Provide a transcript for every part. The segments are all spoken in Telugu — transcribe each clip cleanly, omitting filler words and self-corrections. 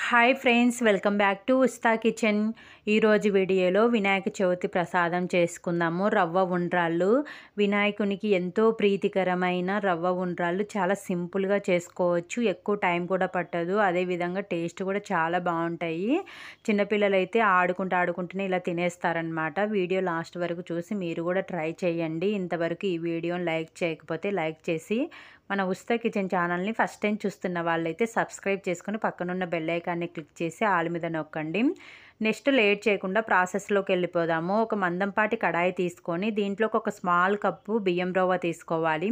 Hi friends, welcome back to ఉస్తా kitchen. ఈరోజు వీడియోలో వినాయక చవితి ప్రసాదం చేసుకుందాము. రవ్వ ఉండ్రాళ్ళు. వినాయకునికి ఎంతో ప్రీతికరమైన రవ్వ ఉండ్రాళ్ళు చాలా సింపుల్గా చేసుకోవచ్చు. ఎక్కువ టైం కూడా పట్టదు. అదేవిధంగా టేస్ట్ కూడా చాలా బాగుంటాయి. చిన్నపిల్లలు అయితే ఆడుకుంటూనే ఇలా తినేస్తారనమాట. వీడియో లాస్ట్ వరకు చూసి మీరు కూడా ట్రై చేయండి. ఇంతవరకు ఈ వీడియోని లైక్ చేయకపోతే లైక్ చేసి మన ఉస్తా కిచెన్ ఛానల్ని ఫస్ట్ టైం చూస్తున్న వాళ్ళైతే సబ్స్క్రైబ్ చేసుకుని పక్కనున్న బెల్ ఐకాన్ని క్లిక్ చేసి ఆల్ మీద నొక్కండి. నెక్స్ట్ లేట్ చేయకుండా ప్రాసెస్లోకి వెళ్ళిపోదాము. ఒక మందంపాటి కడాయి తీసుకొని దీంట్లోకి ఒక స్మాల్ కప్పు బియ్యం రవ్వ తీసుకోవాలి.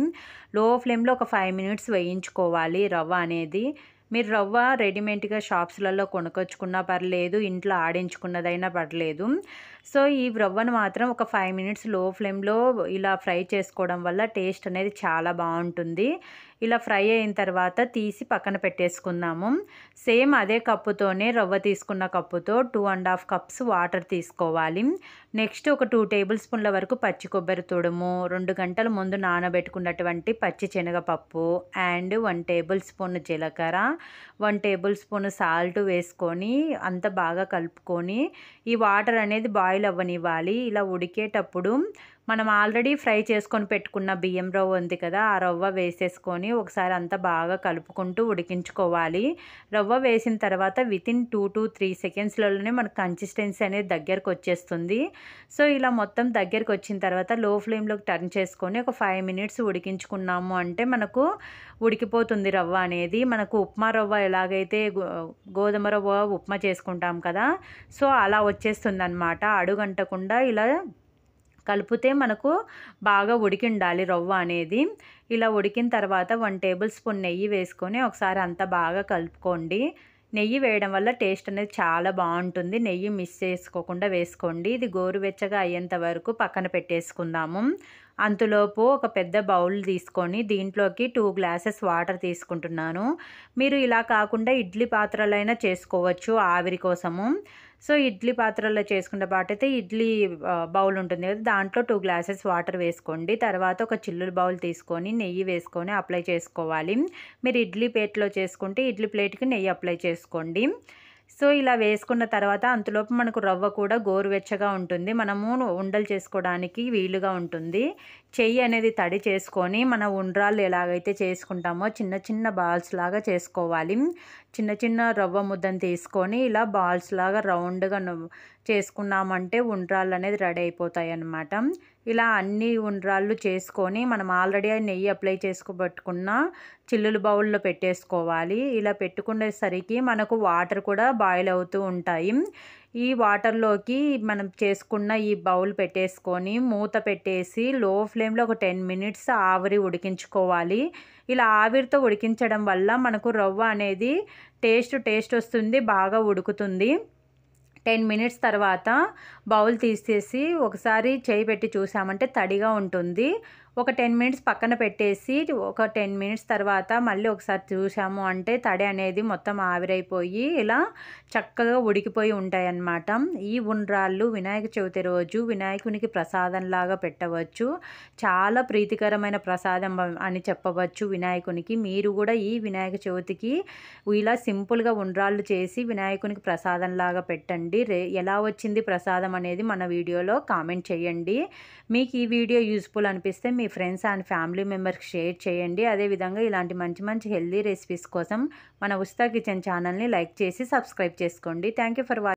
లో ఫ్లేమ్లో ఒక 5 మినిట్స్ వేయించుకోవాలి రవ్వ అనేది. మీరు రవ్వ రెడీమేడ్గా షాప్స్లలో కొనుక్కొచ్చుకున్నా పర్లేదు, ఇంట్లో ఆడించుకున్నదైనా పర్లేదు. సో ఈ రవ్వను మాత్రం ఒక 5 మినిట్స్ లో ఫ్లేమ్లో ఇలా ఫ్రై చేసుకోవడం వల్ల టేస్ట్ అనేది చాలా బాగుంటుంది. ఇలా ఫ్రై అయిన తర్వాత తీసి పక్కన పెట్టేసుకుందాము. సేమ్ అదే కప్పుతోనే రవ్వ తీసుకున్న కప్పుతో 2.5 కప్స్ వాటర్ తీసుకోవాలి. నెక్స్ట్ ఒక 2 టేబుల్ స్పూన్ల వరకు పచ్చి కొబ్బరి తుడుము, 2 గంటల ముందు నానబెట్టుకున్నటువంటి పచ్చి శనగపప్పు అండ్ 1 టేబుల్ స్పూన్ జీలకర్ర, 1 టేబుల్ స్పూన్ సాల్ట్ వేసుకొని అంత బాగా కలుపుకొని ఈ వాటర్ అనేది బాయిల్ అవ్వనివ్వాలి. ఇలా ఉడికేటప్పుడు మనం ఆల్రెడీ ఫ్రై చేసుకొని పెట్టుకున్న బియ్యం రవ్వ ఉంది కదా, ఆ రవ్వ వేసేసుకొని ఒకసారి అంతా బాగా కలుపుకుంటూ ఉడికించుకోవాలి. రవ్వ వేసిన తర్వాత వితిన్ 2 to 3 సెకండ్స్లలోనే మనకు కన్సిస్టెన్సీ అనేది దగ్గరకు వచ్చేస్తుంది. సో ఇలా మొత్తం దగ్గరకు వచ్చిన తర్వాత లో ఫ్లేమ్లోకి టర్న్ చేసుకొని ఒక 5 మినిట్స్ ఉడికించుకున్నాము అంటే మనకు ఉడికిపోతుంది రవ్వ అనేది. మనకు ఉప్మా రవ్వ ఎలాగైతే గోధుమ రవ్వ ఉప్మా చేసుకుంటాం కదా, సో అలా వచ్చేస్తుంది అనమాట. అడుగంటకుండా ఇలా కలిపితే మనకు బాగా ఉడికిండాలి రవ్వ అనేది. ఇలా ఉడికిన తర్వాత 1 టేబుల్ స్పూన్ నెయ్యి వేసుకొని ఒకసారి అంతా బాగా కలుపుకోండి. నెయ్యి వేయడం వల్ల టేస్ట్ అనేది చాలా బాగుంటుంది. నెయ్యి మిస్ చేసుకోకుండా వేసుకోండి. ఇది గోరువెచ్చగా అయ్యేంత వరకు పక్కన పెట్టేసుకుందాము. అంతలోపు ఒక పెద్ద బౌల్ తీసుకొని దీంట్లోకి 2 గ్లాసెస్ వాటర్ తీసుకుంటున్నాను. మీరు ఇలా కాకుండా ఇడ్లీ పాత్రలైనా చేసుకోవచ్చు ఆవిరి కోసము. సో ఇడ్లీ పాత్రలో చేసుకున్న పాటైతే ఇడ్లీ బౌల్ ఉంటుంది కదా, దాంట్లో 2 గ్లాసెస్ వాటర్ వేసుకోండి. తర్వాత ఒక చిల్లులు బౌల్ తీసుకొని నెయ్యి వేసుకొని అప్లై చేసుకోవాలి. మీరు ఇడ్లీ ప్లేట్లో చేసుకుంటే ఇడ్లీ ప్లేట్కి నెయ్యి అప్లై చేసుకోండి. సో ఇలా వేసుకున్న తర్వాత అంతలోపు మనకు రవ్వ కూడా గోరువెచ్చగా ఉంటుంది. మనము ఉండలు చేసుకోవడానికి వీలుగా ఉంటుంది. చెయ్యి అనేది తడి చేసుకొని మన ఉండ్రాళ్ళు ఎలాగైతే చేసుకుంటామో చిన్న చిన్న బాల్స్ లాగా చేసుకోవాలి. చిన్న చిన్న రవ్వ ముద్దను తీసుకొని ఇలా బాల్స్ లాగా రౌండ్గా చేసుకున్నామంటే ఉండ్రాళ్ళు అనేది రెడీ అయిపోతాయి అన్నమాట. ఇలా అన్ని ఉండ్రాళ్ళు చేసుకొని మనం ఆల్రెడీ నెయ్యి అప్లై చేసుకోబెట్టుకున్న చిల్లులు బౌల్లో పెట్టేసుకోవాలి. ఇలా పెట్టుకునేసరికి మనకు వాటర్ కూడా బాయిల్ అవుతూ ఉంటాయి. ఈ వాటర్లోకి మనం చేసుకున్న ఈ బౌల్ పెట్టేసుకొని మూత పెట్టేసి లో ఫ్లేమ్లో ఒక 10 మినిట్స్ ఆవిరి ఉడికించుకోవాలి. ఇలా ఆవిరితో ఉడికించడం వల్ల మనకు రవ్వ అనేది టేస్ట్ వస్తుంది, బాగా ఉడుకుతుంది. 10 మినిట్స్ తర్వాత బౌల్ తీసేసి ఒకసారి చేయి పెట్టి చూసామంటే తడిగా ఉంటుంది. ఒక 10 మినిట్స్ పక్కన పెట్టేసి ఒక 10 మినిట్స్ తర్వాత మళ్ళీ ఒకసారి చూసాము అంటే తడి అనేది మొత్తం ఆవిరైపోయి ఇలా చక్కగా ఉడికిపోయి ఉంటాయన్నమాట. ఈ ఉండ్రాళ్ళు వినాయక చవితి రోజు వినాయకునికి ప్రసాదంలాగా పెట్టవచ్చు. చాలా ప్రీతికరమైన ప్రసాదం అని చెప్పవచ్చు వినాయకునికి. మీరు కూడా ఈ వినాయక చవితికి ఇలా సింపుల్గా ఉండ్రాళ్ళు చేసి వినాయకునికి ప్రసాదంలాగా పెట్టండి. ఎలా వచ్చింది ప్రసాదం అనేది మన వీడియోలో కామెంట్ చేయండి. మీకు ఈ వీడియో యూస్ఫుల్ అనిపిస్తే మీ ఫ్రెండ్స్ అండ్ ఫ్యామిలీ మెంబర్స్కి షేర్ చేయండి. అదేవిధంగా ఇలాంటి మంచి హెల్దీ రెసిపీస్ కోసం మన ఉస్తా కిచెన్ ఛానల్ని లైక్ చేసి సబ్స్క్రైబ్ చేసుకోండి. Thank you for watching.